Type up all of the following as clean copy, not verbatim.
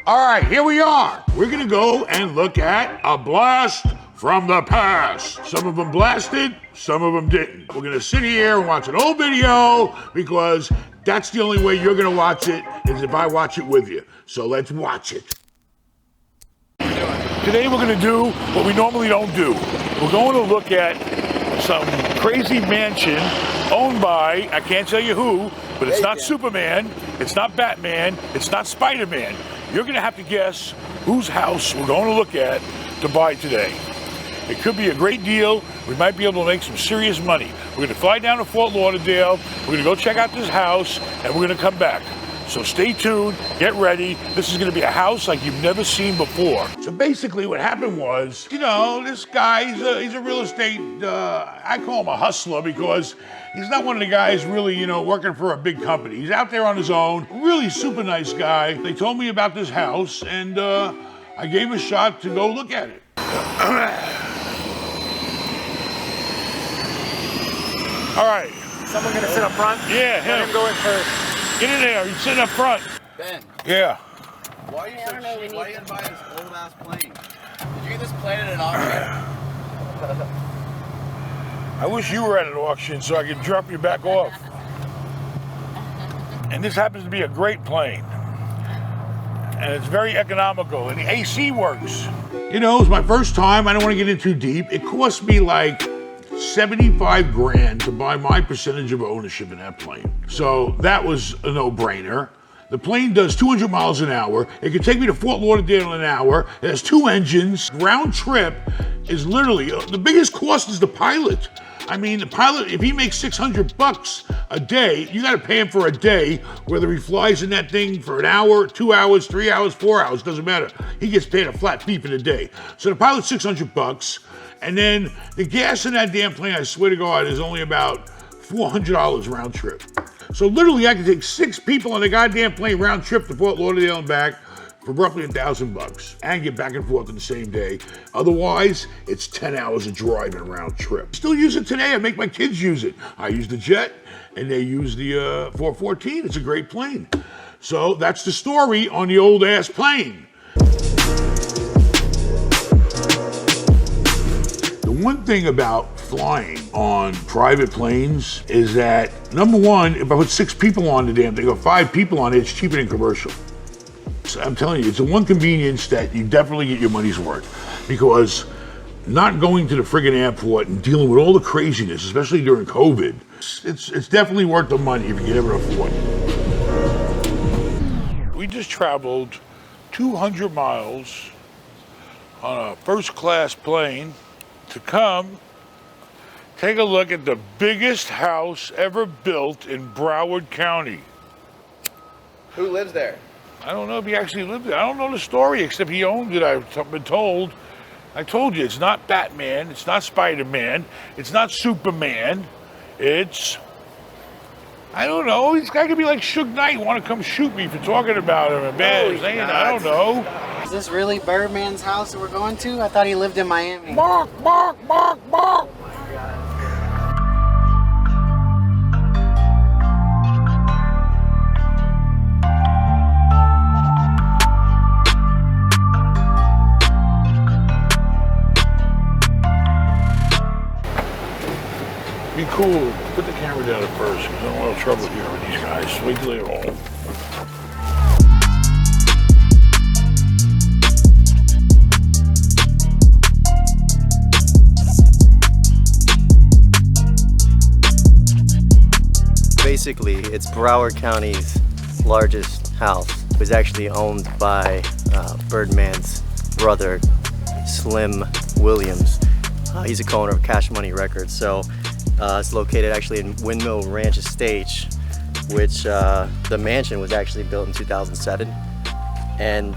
All right, here we are. We're gonna go and look at a blast from the past. Some of them blasted, some of them didn't. We're gonna sit here and watch an old video because that's the only way you're gonna watch it is if I watch it with you. So let's watch it. Today we're gonna do what we normally don't do. We're going to look at some crazy mansion owned by, I can't tell you who, but it's not Superman, it's not Batman, it's not Spider-Man. You're gonna have to guess whose house we're going to look at to buy today. It could be a great deal. We might be able to make some serious money. We're gonna fly down to Fort Lauderdale, we're gonna go check out this house, and we're gonna come back. So stay tuned, get ready. This is gonna be a house like you've never seen before. So basically what happened was, you know, this guy, he's a real estate, I call him a hustler because he's not one of the guys really, you know, working for a big company. He's out there on his own, really super nice guy. They told me about this house and I gave him a shot to go look at it. All right. Someone gonna sit up front? Yeah, him. Let him go in first. Get in there, he's sitting up front. Ben. Yeah. Why are you so cheap? Why are you gonna buy this old ass plane? Did you get this plane at an auction? I wish you were at an auction so I could drop you back off. And this happens to be a great plane. And it's very economical and the AC works. You know, it was my first time, I don't want to get in too deep. It cost me like 75 grand to buy my percentage of ownership in that plane. So that was a no-brainer. The plane does 200 miles an hour. It can take me to Fort Lauderdale in an hour. It has 2 engines. Round trip is literally, the biggest cost is the pilot. I mean, the pilot, if he makes 600 bucks a day, you gotta pay him for a day, whether he flies in that thing for an hour, 2 hours, 3 hours, 4 hours, doesn't matter. He gets paid a flat fee for the day. So the pilot's 600 bucks. And then the gas in that damn plane, I swear to God, is only about $400 round trip. So literally I can take 6 people on a goddamn plane round trip to Fort Lauderdale and back for roughly $1,000 and get back and forth in the same day. Otherwise, it's 10 hours of driving round trip. Still use it today, I make my kids use it. I use the jet and they use the 414, it's a great plane. So that's the story on the old ass plane. One thing about flying on private planes is that, number one, if I put 6 people on the damn thing or 5 people on it, it's cheaper than commercial. So I'm telling you, it's the one convenience that you definitely get your money's worth because not going to the friggin' airport and dealing with all the craziness, especially during COVID, it's definitely worth the money if you can ever afford it. We just traveled 200 miles on a first-class plane to come take a look at the biggest house ever built in Broward County. Who lives there? I don't know if he actually lived there. I don't know the story except he owned it, I've been told. I told you, it's not Batman, it's not Spider-Man, it's not Superman, it's, I don't know, this guy could be like Suge Knight, want to come shoot me for talking about him and bad thing, I don't know. Is this really Birdman's house that we're going to? I thought he lived in Miami. Bark, bark, bark, bark. Be cool. Put the camera down at first, because I don't want trouble here with these guys. Wait till they're home. Basically, it's Broward County's largest house. It was actually owned by Birdman's brother, Slim Williams. He's a co-owner of Cash Money Records. So it's located actually in Windmill Ranch Estate, which the mansion was actually built in 2007. And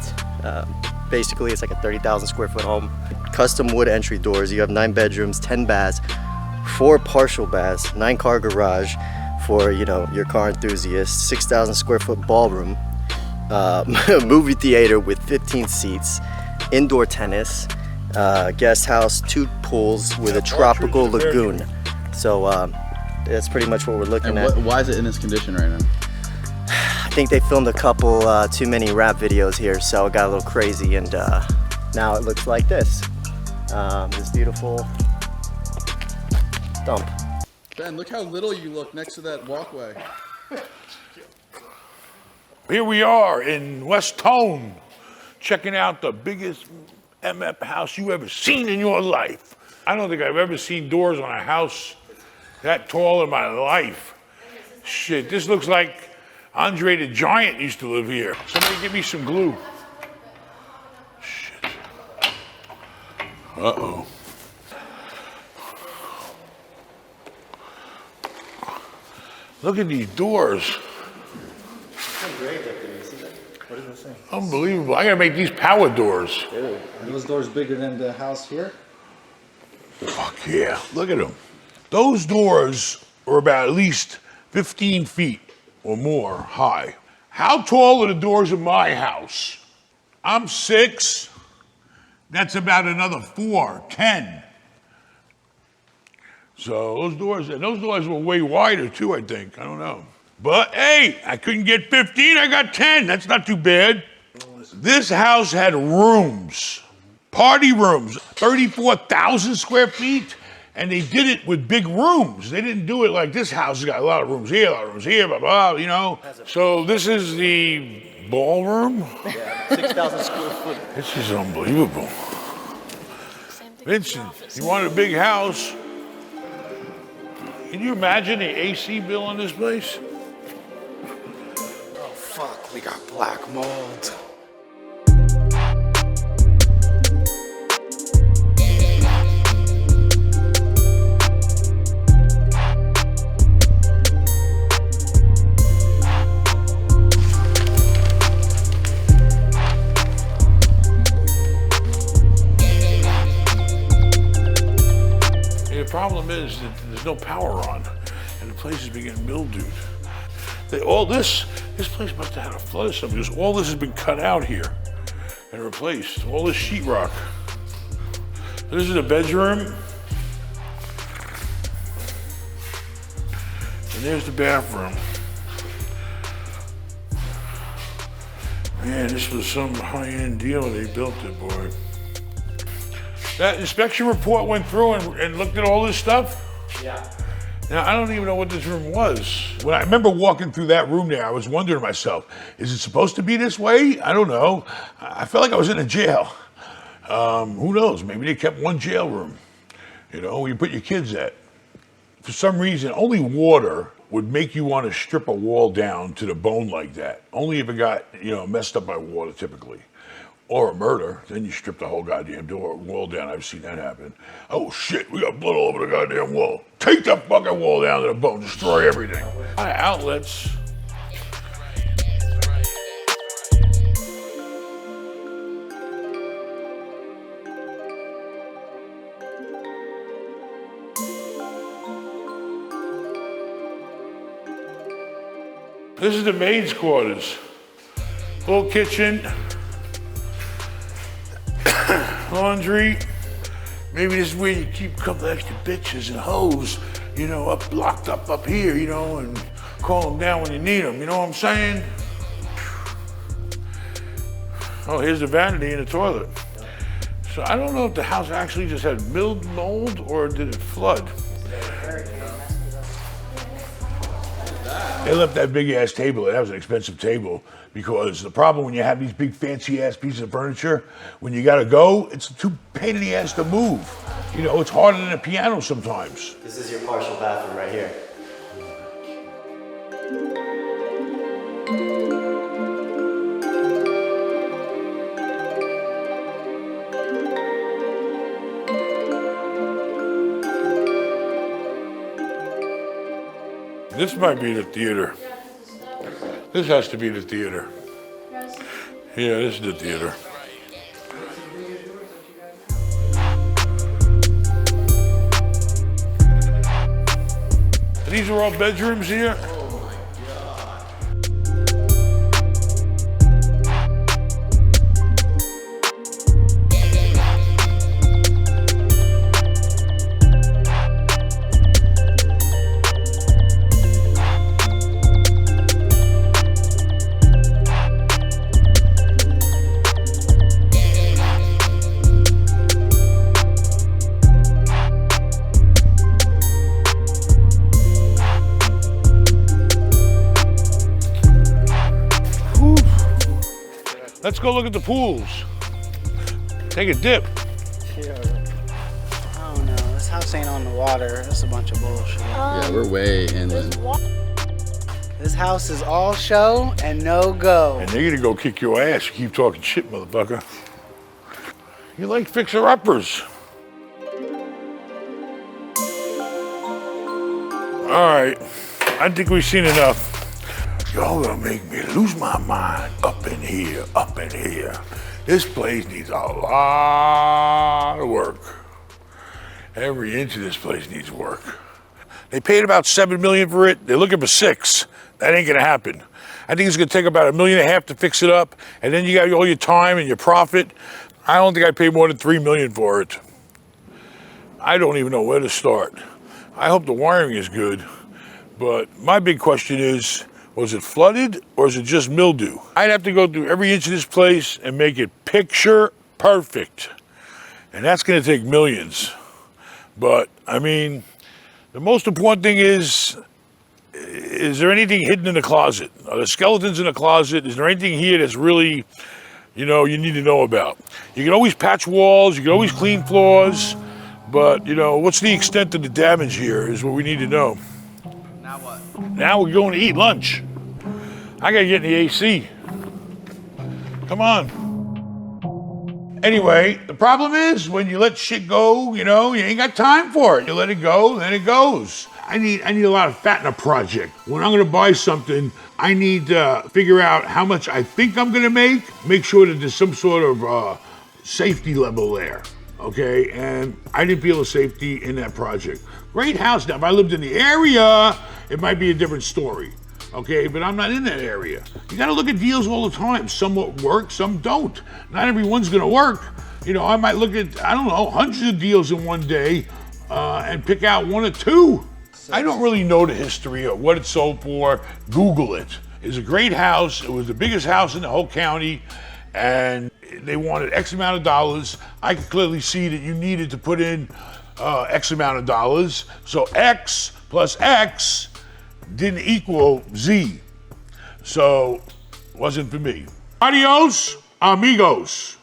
basically it's like a 30,000 square foot home. Custom wood entry doors. You have 9 bedrooms, 10 baths, 4 partial baths, 9-car garage for, you know, your car enthusiast, 6,000 square foot ballroom, movie theater with 15 seats, indoor tennis, guest house, 2 pools with a tropical lagoon. So that's pretty much what we're looking at. Why is it in this condition right now? think they filmed a couple too many rap videos here, so it got a little crazy, and now it looks like this. This beautiful dump. Ben, look how little you look next to that walkway. Here we are in West Tone, checking out the biggest MF house you ever seen in your life. I don't think I've ever seen doors on a house that tall in my life. Shit, this looks like Andre the Giant used to live here. Somebody give me some glue. Shit. Uh-oh. Look at these doors. What does it say? Unbelievable. I gotta make these power doors. Are those doors bigger than the house here? Fuck yeah, look at them. Those doors are about at least 15 feet or more high. How tall are the doors of my house? I'm 6. That's about another 4, 10. So those doors were way wider too, I think. I don't know. But hey, I couldn't get 15, I got 10. That's not too bad. This house had rooms, party rooms, 34,000 square feet, and they did it with big rooms. They didn't do it like this house has got a lot of rooms here, a lot of rooms here, blah, blah, you know. So this is the ballroom? Yeah, 6,000 square foot. This is unbelievable. Vincent, you wanted a big house. Can you imagine the AC bill on this place? Oh fuck, we got black mold. The problem is that there's no power on, and the place is beginning mildewed. This place must have had a flood or something, because all this has been cut out here and replaced. All this sheetrock. This is a bedroom. And there's the bathroom. Man, this was some high-end deal when they built it, boy. That inspection report went through and looked at all this stuff? Yeah. Now, I don't even know what this room was. When I remember walking through that room there, I was wondering to myself, is it supposed to be this way? I don't know. I felt like I was in a jail. Who knows? Maybe they kept one jail room, you know, where you put your kids at. For some reason, only water would make you want to strip a wall down to the bone like that. Only if it got, you know, messed up by water, typically. Or a murder, then you strip the whole goddamn wall down. I've seen that happen. Oh shit, we got blood all over the goddamn wall. Take that fucking wall down to the bone, destroy everything. A lot of outlets. This is the maid's quarters. Little kitchen. Laundry. Maybe this is where you keep a couple extra bitches and hoes, you know, locked up here, you know, and call them down when you need them, you know what I'm saying? Oh, here's the vanity in the toilet. So I don't know if the house actually just had mold or did it flood? They left that big ass table. That was an expensive table because the problem when you have these big fancy ass pieces of furniture, when you gotta go, it's too pain in the ass to move. You know, it's harder than a piano sometimes. This is your partial bathroom right here. This might be the theater. This has to be the theater. Yeah, this is the theater. These are all bedrooms here? Let's go look at the pools. Take a dip. Oh no, this house ain't on the water. That's a bunch of bullshit. Yeah, we're way inland. This house is all show and no go. And they're gonna go kick your ass. You keep talking shit, motherfucker. You like fixer-uppers. All right, I think we've seen enough. Y'all gonna make me lose my mind up in here, up in here. This place needs a lot of work. Every inch of this place needs work. They paid about $7 million for it. They're looking for $6 million. That ain't gonna happen. I think it's gonna take about $1.5 million to fix it up, and then you got all your time and your profit. I don't think I paid more than $3 million for it. I don't even know where to start. I hope the wiring is good, but my big question is, was it flooded or is it just mildew? I'd have to go through every inch of this place and make it picture perfect. And that's gonna take millions. But I mean, the most important thing is there anything hidden in the closet? Are there skeletons in the closet? Is there anything here that's really, you need to know about? You can always patch walls, you can always clean floors, but what's the extent of the damage here is what we need to know. Now what? Now we're going to eat lunch. I gotta get in the AC. Come on. Anyway, the problem is when you let shit go, you ain't got time for it. You let it go, then it goes. I need a lot of fat in a project. When I'm gonna buy something, I need to figure out how much I think I'm gonna make sure that there's some sort of safety level there, okay? And I didn't feel a safety in that project. Great house. Now, if I lived in the area, it might be a different story, okay? But I'm not in that area. You gotta look at deals all the time. Some will work, some don't. Not everyone's gonna work. I might look at, I don't know, hundreds of deals in one day and pick out one or two. I don't really know the history of what it sold for. Google it. It's a great house. It was the biggest house in the whole county, and they wanted X amount of dollars. I could clearly see that you needed to put in X amount of dollars. So X plus X didn't equal Z. So it wasn't for me. Adios, amigos.